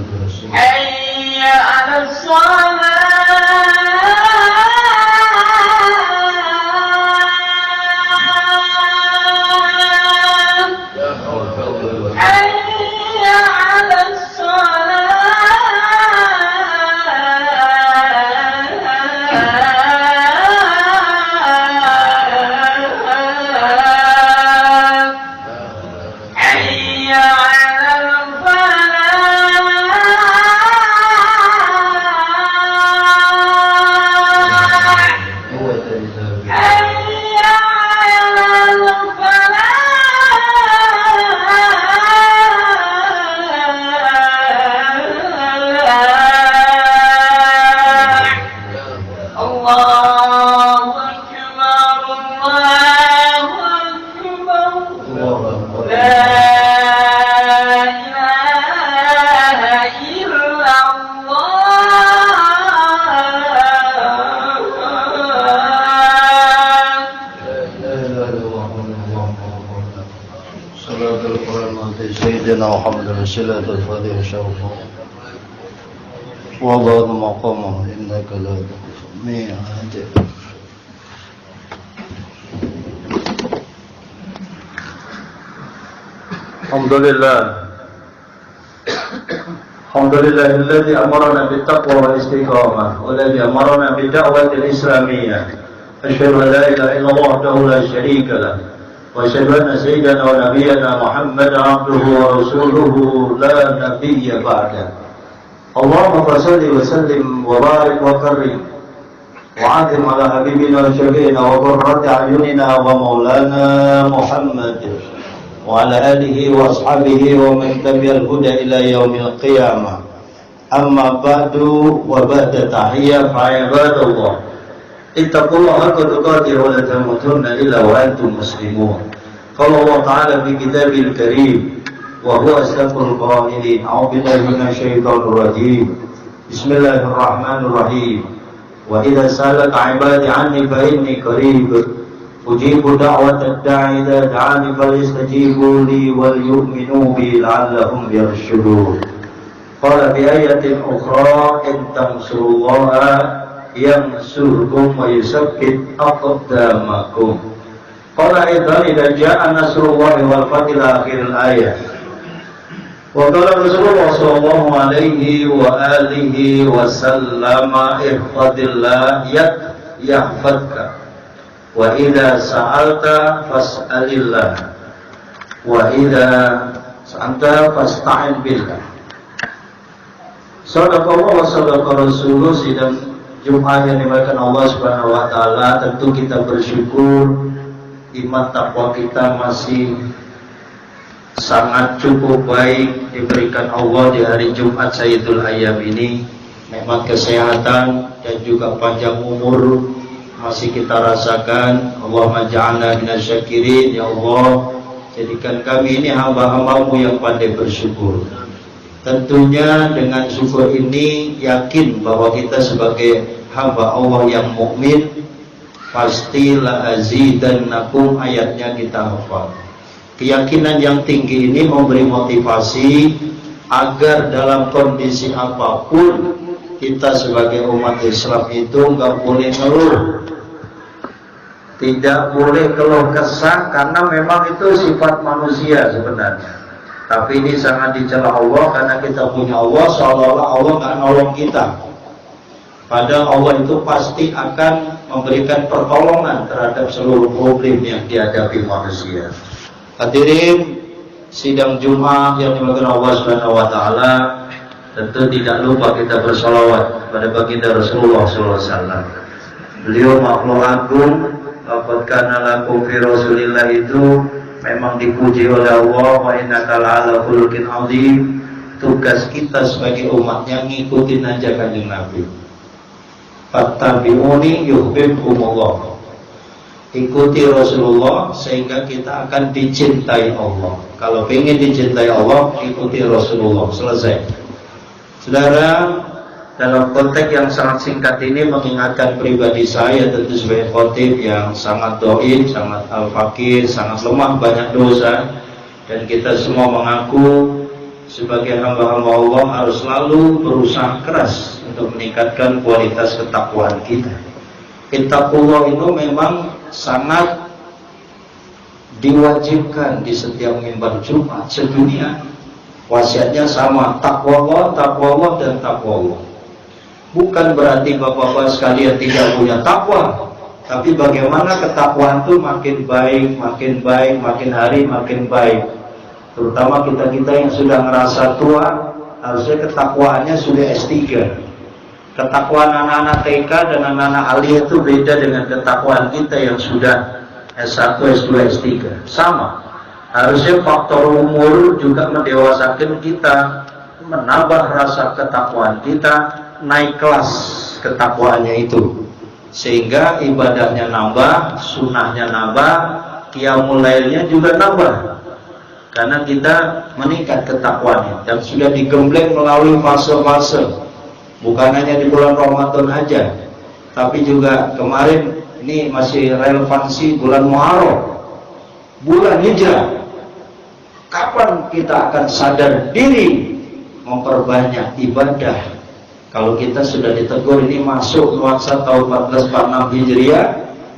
حي على محمد رسول الفاتح شرفه والله مقامه إنك لا ميعاد. الحمد لله الذي أمرنا بالتقوى والاستقامة والذي أمرنا بالدعوة الإسلامية. أشهد أن لا إله إلا الله وحده لا شريك له وأشهد أن سيدنا ونبينا محمد عبده ورسوله لا نبي بعده. اللهم صل وسلم وبارك وكرم وعظم على حبيبنا وشفيعنا وقرة أعيننا ومولانا محمد وعلى آله وأصحابه ومن تبع الهدى إلى يوم القيامة. أما بعد وبعد تحية فعباد الله اتقوا الله حق تقاته ولا تموتن إلا وأنتم مسلمون. قال الله تعالى في كتابه الكريم وهو أصدق القائلين أعوذ بالله من الشيطان الرجيم بسم الله الرحمن الرحيم وإذا سألك عبادي عني فإني قريب أجيب دعوة الداعي إذا دعاني فليستجيبوا لي وليؤمنوا بي لعلهم يرشدون. قال في آية أخرى إن تنصروا الله ينصركم ويثبت أقدامكم. قال أيضا إذا جاء نصر الله والفتح إلى آخر الآية. وقال Rasulullah sallallahu alaihi wa alihi wasallam ihfadillah yahfadka wa idza sa'alta fas'alillah wa idza sa'alta fasta'in billah. Sadaqallah wa sadaqa Rasulullah. Sidang Jumat yang dimuliakan Allah Subhanahu wa taala, tentu kita bersyukur iman takwa kita masih sangat cukup baik diberikan Allah di hari Jumat Sayyidul Ayyam ini. Nikmat kesehatan dan juga panjang umur masih kita rasakan. Allahumma ja'alna minasyakirin. Ya Allah, jadikan kami ini hamba-hambamu yang pandai bersyukur. Tentunya dengan syukur ini yakin bahwa kita sebagai hamba Allah yang mukmin pasti la azidannakum, ayatnya kita hafal. Keyakinan yang tinggi ini memberi motivasi agar dalam kondisi apapun kita sebagai umat Islam itu nggak boleh ngeluh, tidak boleh keluh kesah, karena memang itu sifat manusia sebenarnya. Tapi ini sangat dicela Allah karena kita punya Allah, seolah-olah Allah nggak nolong kita. Padahal Allah itu pasti akan memberikan pertolongan terhadap seluruh problem yang dihadapi manusia. Hadirin sidang Jumat yang dimuliakan Allah Subhanahu wa taala, tentu tidak lupa kita bersolawat pada baginda Rasulullah sallallahu alaihi wasallam. Beliau makhluk agung, laqad kana lakum fi Rasulillah itu memang dipuji oleh Allah. Wa innaka la'ala khuluqin 'adzim. Tugas kita sebagai umatnya ngikutin aja Kanjeng Nabi. Fattabi'uni yuhibbukumullah. Ikuti Rasulullah sehingga kita akan dicintai Allah. Kalau ingin dicintai Allah, ikuti Rasulullah. Selesai. Saudara, dalam konteks yang sangat singkat ini mengingatkan pribadi saya tentu sebagai khotib yang sangat doib, sangat al-fakir, sangat lemah, banyak dosa, dan kita semua mengaku sebagai hamba-hamba Allah harus selalu berusaha keras untuk meningkatkan kualitas ketakwaan kita. Ittaqullah itu memang sangat diwajibkan di setiap mimbar Jumat sedunia. Wasiatnya sama, takwa Allah dan takwa Allah. Bukan berarti bapak-bapak sekalian tidak punya takwa, tapi bagaimana ketakwaan itu makin baik, makin hari makin baik. Terutama kita yang sudah ngerasa tua, harusnya ketakwaannya sudah S3. Ketakwaan anak-anak TK dan anak-anak aliyah itu beda dengan ketakwaan kita yang sudah S1, S2, S3. Sama. Harusnya faktor umur juga mendewasakan kita, menambah rasa ketakwaan kita, naik kelas ketakwaannya itu. Sehingga ibadahnya nambah, sunnahnya nambah, qiyamul lailnya juga nambah. Karena kita meningkat ketakwaannya dan sudah digembleng melalui fase-fase. Bukan hanya di bulan Ramadan aja, tapi juga kemarin ini masih relevansi bulan Muharram, bulan Hijrah. Kapan kita akan sadar diri memperbanyak ibadah? Kalau kita sudah ditegur ini masuk nuansa tahun 1446 Hijriah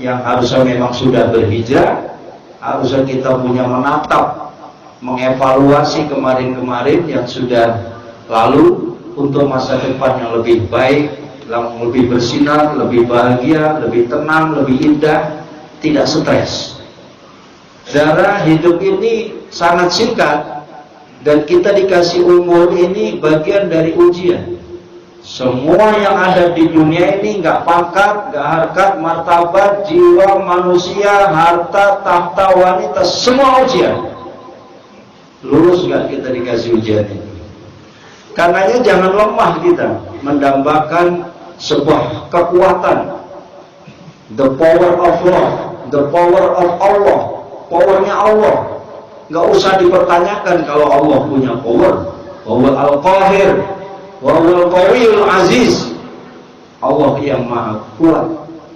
yang harusnya memang sudah berhijrah, harusnya kita punya menatap, mengevaluasi kemarin-kemarin yang sudah lalu untuk masa depan yang lebih baik, yang lebih bersinar, lebih bahagia, lebih tenang, lebih indah, tidak stres. Darah hidup ini sangat singkat dan kita dikasih umur ini bagian dari ujian. Semua yang ada di dunia ini nggak pangkat, nggak harkat, martabat, jiwa manusia, harta, tahta, wanita, semua ujian. Lulus nggak kita dikasih ujian ini? Karenanya jangan lemah kita mendambakan sebuah kekuatan, the power of love, the power of Allah. Powernya Allah, nggak usah dipertanyakan kalau Allah punya power. Huwal al-qahir, wa huwal qawiyul aziz. Allah yang maha kuat,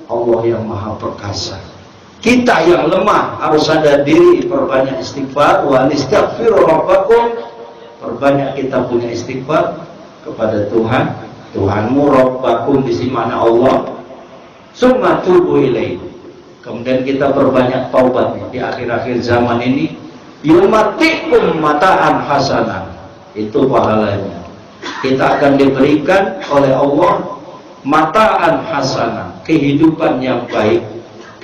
Allah yang maha perkasa. Kita yang lemah harus sadar diri, perbanyak istighfar. Wa nistaghfiru rabbakum, perbanyak kita punya istighfar kepada Tuhan. Tuhanmu rabbakum di sini mana Allah. Summa tubu ilaihi. Kemudian kita perbanyak taubat di akhir-akhir zaman ini. Yumatikum mataan hasanah. Itu pahalanya. Kita akan diberikan oleh Allah mataan hasanah, kehidupan yang baik,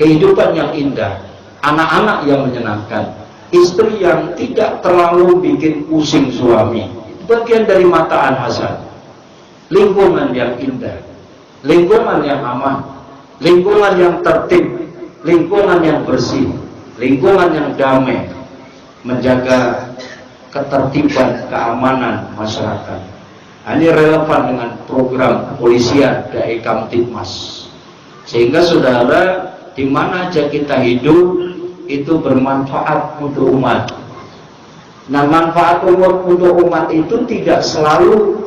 kehidupan yang indah, anak-anak yang menyenangkan, istri yang tidak terlalu bikin pusing suami. Itu bagian dari mataan hasanah. Lingkungan yang indah, lingkungan yang aman, lingkungan yang tertib, lingkungan yang bersih, lingkungan yang damai, menjaga ketertiban, keamanan masyarakat. Ini relevan dengan program kepolisian dari Kamtibmas. Sehingga saudara, di mana aja kita hidup itu bermanfaat untuk umat. Nah, manfaat untuk umat itu tidak selalu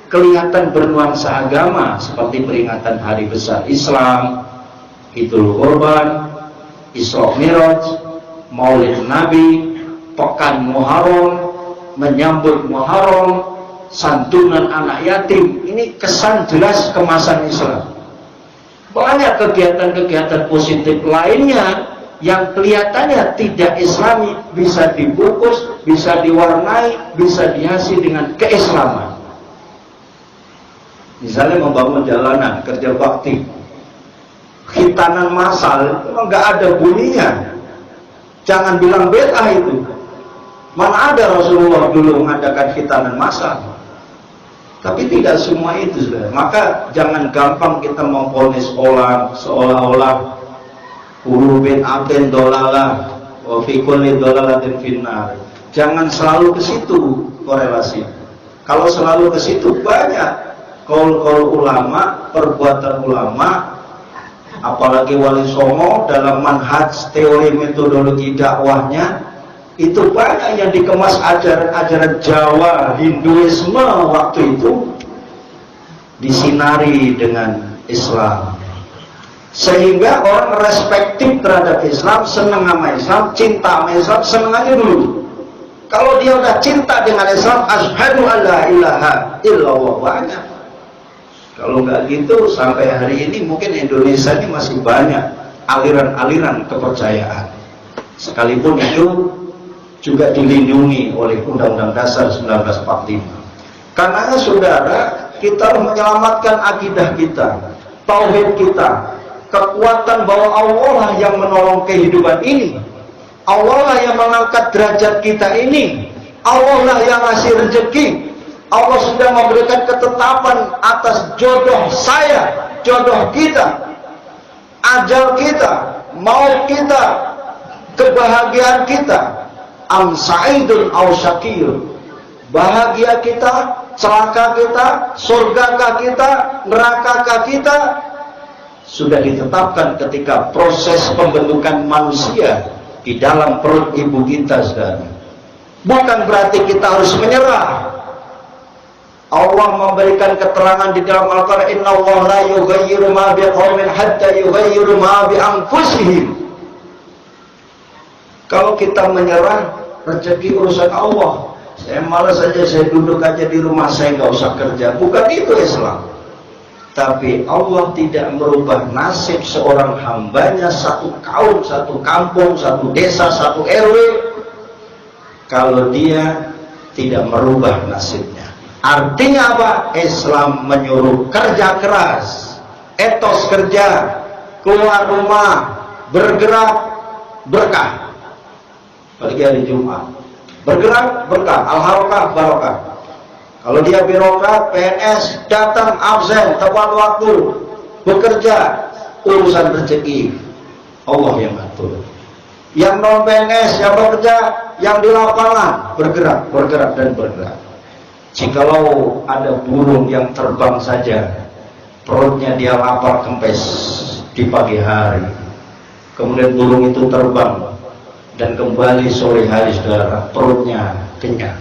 kelihatan bernuansa agama, seperti peringatan hari besar Islam, Idul Kurban, Isra Mi'raj, Maulid Nabi, Pekan Muharram, menyambut Muharram, santunan anak yatim. Ini kesan jelas kemasan Islam. Banyak kegiatan-kegiatan positif lainnya yang kelihatannya tidak Islami bisa dibungkus, bisa diwarnai, bisa dihiasi dengan keislaman. Misalnya membangun jalanan, kerja bakti, khitanan massal, memang nggak ada bunyinya. Jangan bilang bid'ah itu. Mana ada Rasulullah dulu mengadakan khitanan massal. Tapi tidak semua itu, saudara. Maka jangan gampang kita memvonis orang seolah-olah urubin aten dolalah wa fi kulli dolalatin finnar. Jangan selalu ke situ korelasi. Kalau selalu ke situ banyak kaul-kaul ulama, perbuatan ulama, apalagi Wali Songo dalam manhaj teori metodologi dakwahnya itu banyak yang dikemas ajaran-ajaran Jawa, Hinduisme waktu itu disinari dengan Islam, sehingga orang respektif terhadap Islam, senang sama Islam, cinta sama Islam, senang aja dulu. Kalau dia udah cinta dengan Islam, asyhadu an la ilaha illallah, banyak. Kalau nggak gitu, sampai hari ini mungkin Indonesia ini masih banyak aliran-aliran kepercayaan. Sekalipun itu juga dilindungi oleh Undang-Undang Dasar 1945. Karena saudara, kita menyelamatkan akidah kita, tauhid kita, kekuatan bahwa Allah lah yang menolong kehidupan ini, Allah lah yang mengangkat derajat kita ini, Allah lah yang ngasih rezeki, Allah sudah memberikan ketetapan atas jodoh saya, jodoh kita, ajal kita, maut kita, kebahagiaan kita. Am sa'idun aw syaqiyun, bahagia kita, celaka kita, surgakah kita, nerakakah kita, sudah ditetapkan ketika proses pembentukan manusia di dalam perut ibu kita, saudara. Bukan berarti kita harus menyerah. Allah memberikan keterangan di dalam Al-Quran, innallaha la yughayyiru ma biqaumin hatta yughayyiru ma bi anfusihim. Kalau kita menyerah, rezeki urusan Allah. Saya malas saja, saya duduk aja di rumah, saya nggak usah kerja. Bukan itu Islam. Tapi Allah tidak merubah nasib seorang hambanya, satu kaum, satu kampung, satu desa, satu RW, kalau dia tidak merubah nasibnya. Artinya apa? Islam menyuruh kerja keras, etos kerja, keluar rumah, bergerak, berkah. Apalagi hari Jumat, bergerak, berkah, al-harakah, barokah. Kalau dia birokrat, PNS, datang absen, tepat waktu, bekerja, urusan rezeki Allah yang atur. Yang non PNS, yang bekerja, yang di lapangan, bergerak, bergerak dan bergerak. Jikalau ada burung yang terbang saja, perutnya dia lapar kempes di pagi hari, kemudian burung itu terbang dan kembali sore hari, saudara, perutnya kenyang.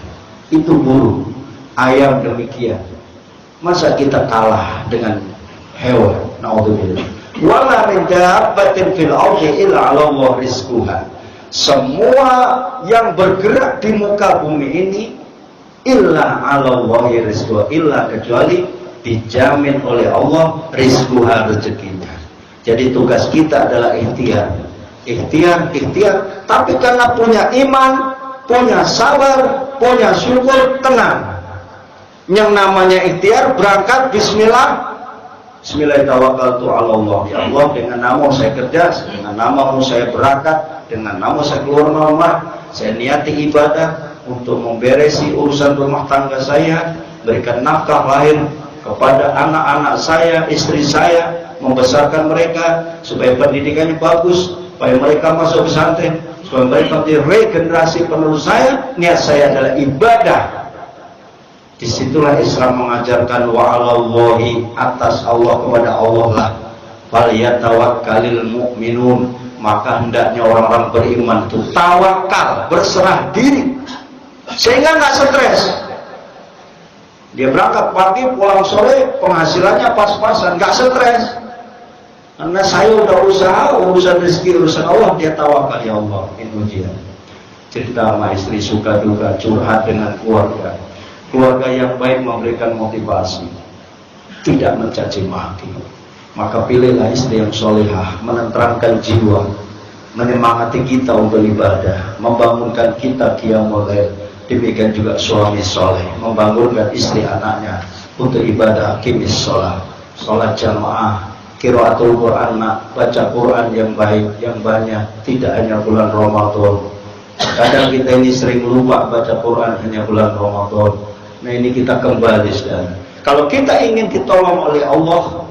Itu burung. Ayam demikian. Masa kita kalah dengan hewan? Naudzubillah. Wala min dabbatin fil ardi illa 'ala Allah rizquha. Semua yang bergerak di muka bumi ini illa 'ala Allah rizquha, illa kecuali dijamin oleh Allah rizquha, rezekinya. Jadi tugas kita adalah ikhtiar. Ikhtiar, ikhtiar, tapi karena punya iman, punya sabar, punya syukur, tenang. Yang namanya ikhtiar, berangkat bismillah, bismillahirrahmanirrahim. Ya Allah, dengan namamu saya kerja, dengan namamu saya berangkat, dengan namamu saya keluar rumah, saya niati ibadah untuk memberesi urusan rumah tangga saya, berikan nafkah lahir kepada anak-anak saya, istri saya, membesarkan mereka supaya pendidikannya bagus, supaya mereka masuk pesantren, supaya mereka menjadi regenerasi penerus saya. Niat saya adalah ibadah. Disitulah Islam mengajarkan wa'alallahi, atas Allah, kepada Allah lah falyatawakkalil mu'minun, maka hendaknya orang-orang beriman itu tawakal, berserah diri, sehingga nggak stres. Dia berangkat pagi, pulang sore, penghasilannya pas-pasan, nggak stres. Karena saya udah usaha, urusan rezeki, urusan Allah, dia tawakal, ya Allah, itu dia. Cerita sama istri, suka duka, curhat dengan keluarga. Keluarga yang baik memberikan motivasi, tidak mencaci maki. Maka pilihlah istri yang solehah, menenteramkan jiwa, menyemangati kita untuk ibadah, membangunkan kita qiyamul lail. Demikian juga suami soleh, membangunkan istri anaknya untuk ibadah, qimis sholat, sholat jamaah, qiraatul Quran, baca Quran yang baik, yang banyak, tidak hanya bulan Ramadan. Kadang kita ini sering lupa baca Quran hanya bulan Ramadan. Nah, ini kita kembali, saudara. Kalau kita ingin ditolong oleh Allah,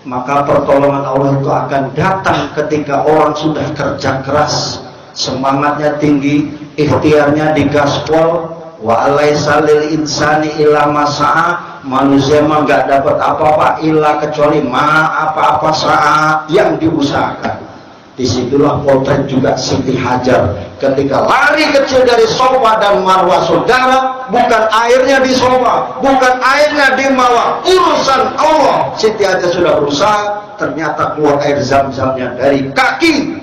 maka pertolongan Allah itu akan datang ketika orang sudah kerja keras, semangatnya tinggi, ikhtiarnya digaspol. Wa alaisa lil insani illa ma sa'a, manusia mah nggak dapat apa-apa illa kecuali apa-apa saat yang diusahakan. Disitulah potret juga Siti Hajar ketika lari kecil dari Safa dan Marwah, saudara, bukan airnya di Safa, bukan airnya di Marwah, urusan Allah. Siti Hajar sudah berusaha, ternyata keluar air zam-zamnya dari kaki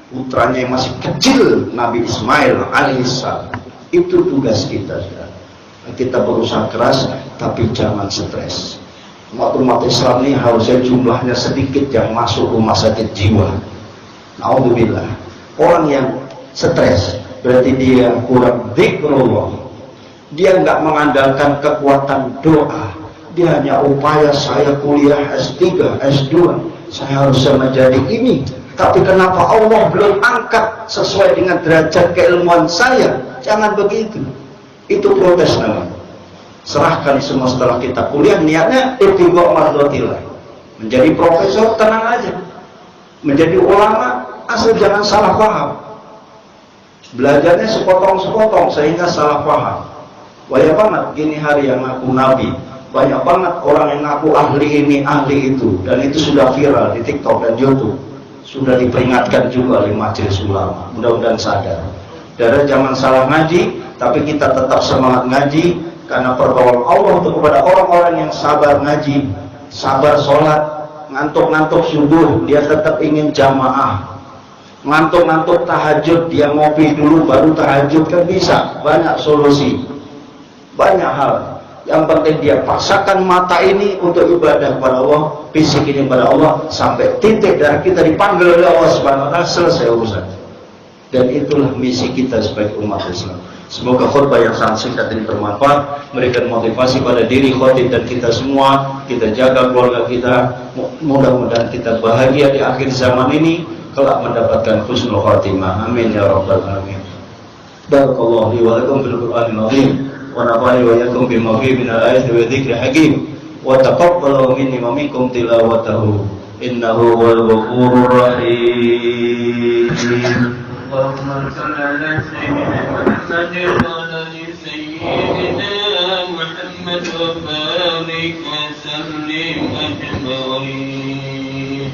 putranya yang masih kecil, Nabi Ismail alaihissalam. Itu tugas kita. Kita berusaha keras, tapi jangan stres. Umat Islam ini harusnya jumlahnya sedikit yang masuk rumah sakit jiwa. Naudzubillah. Orang yang stres berarti dia kurang zikrullah. Dia nggak mengandalkan kekuatan doa. Dia hanya upaya, saya kuliah S3, S2, saya harus menjadi ini. Tapi kenapa Allah belum angkat sesuai dengan derajat keilmuan saya? Jangan begitu. Itu protes namanya. Serahkan semua setelah kita kuliah, niatnya ibtigha mardhatillah. Menjadi profesor tenang aja. Menjadi ulama asal jangan salah paham. Belajarnya sepotong-sepotong sehingga salah paham. Banyak banget gini hari yang ngaku nabi. Banyak banget orang yang ngaku ahli ini, ahli itu. Dan itu sudah viral di TikTok dan YouTube. Sudah diperingatkan juga oleh majelis ulama. Mudah-mudahan sadar. Dari jangan salah ngaji, tapi kita tetap semangat ngaji. Karena pertolongan Allah untuk kepada orang-orang yang sabar ngaji, sabar sholat, ngantuk-ngantuk subuh, dia tetap ingin jamaah. Ngantuk-ngantuk tahajud, dia ngopi dulu baru tahajud, kan bisa. Banyak solusi, banyak hal. Yang penting dia paksakan mata ini untuk ibadah kepada Allah, fisik ini kepada Allah, sampai titik darah kita dipanggil oleh Allah Subhanahu wa Ta'ala, selesai urusan. Dan itulah misi kita sebagai umat Islam. Semoga khutbah yang sangat singkat ini bermanfaat, memberikan motivasi pada diri khotib dan kita semua. Kita jaga keluarga kita, mudah-mudahan kita bahagia di akhir zaman ini, kelak mendapatkan husnul khatimah. Amin ya rabbal alamin. Barakallahu li wa lakum bil Qur'anil azim wa nafa'ani wa iyyakum bima fihi min al-ayati wa dzikri hakim wa taqabbalu minni wa minkum tilawatahu innahu wal ghafurur rahim. اللهم صل على سيدنا محمد وعلى سيدنا محمد وبارك وسلم أجمعين.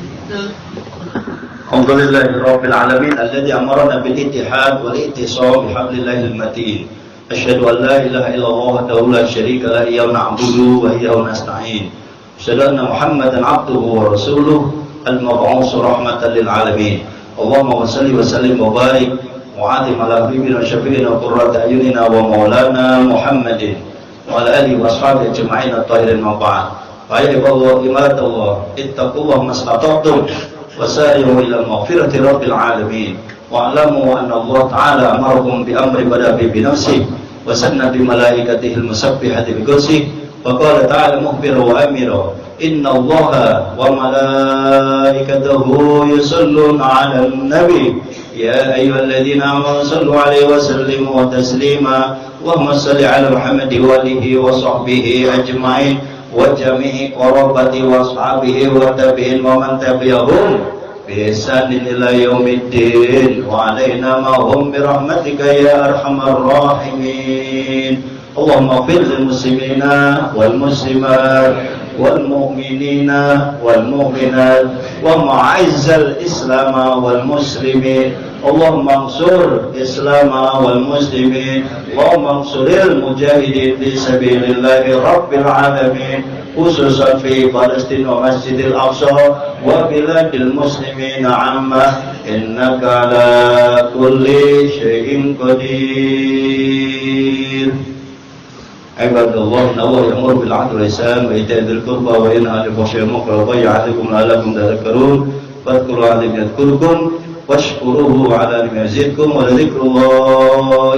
الحمد لله رب العالمين الذي أمرنا بالاتحاد والاتصال بحبل الله المتين. أشهد أن لا إله إلا الله وحده لا شريك له إياه نعبد وإياه نستعين. أشهد أن محمدا عبده ورسوله المبعوث رحمة للعالمين. اللهم صل وسلم وبارك وعظم على حبيبنا وشفيعنا وقرة أعيننا ومولانا محمد وعلى آله وأصحابه أجمعين الطاهرين وبعد. فيا عباد الله اتقوا الله ما استطعتم وسارعوا إلى مغفرة رب العالمين واعلموا أن الله تعالى أمركم بأمر بدأ بنفسه وسن بملائكته المسبحة بقدسه وقال تعالى مخبرا وأمرا إن الله وملائكته يصلون على النبي يا أيها الذين آمنوا صلوا عليه وسلموا تسليما اللهم صل على محمد وآله وصحبه أجمعين وجميع قرابته وأصحابه والتابعين ومن تبعهم بإحسان إلى يوم الدين وعلينا معهم برحمتك يا أرحم الراحمين. اللهم اغفر للمسلمين والمسلمات والمؤمنين والمؤمنات ومعز الإسلام والمسلمين. اللهم انصر الإسلام والمسلمين. اللهم انصر المجاهدين في سبيل الله رب العالمين خصوصا في فلسطين ومسجد الأقصى وبلاد المسلمين عامة إنك على كل شيء قدير. عباد الله إن الله يأمر بالعدل والإحسان وإيتاء ذي القربى وينهى عن الفحشاء والمنكر والبغي يعظكم لعلكم تذكرون فاذكروا الله يذكركم واشكروه على ما يزدكم ولذكر الله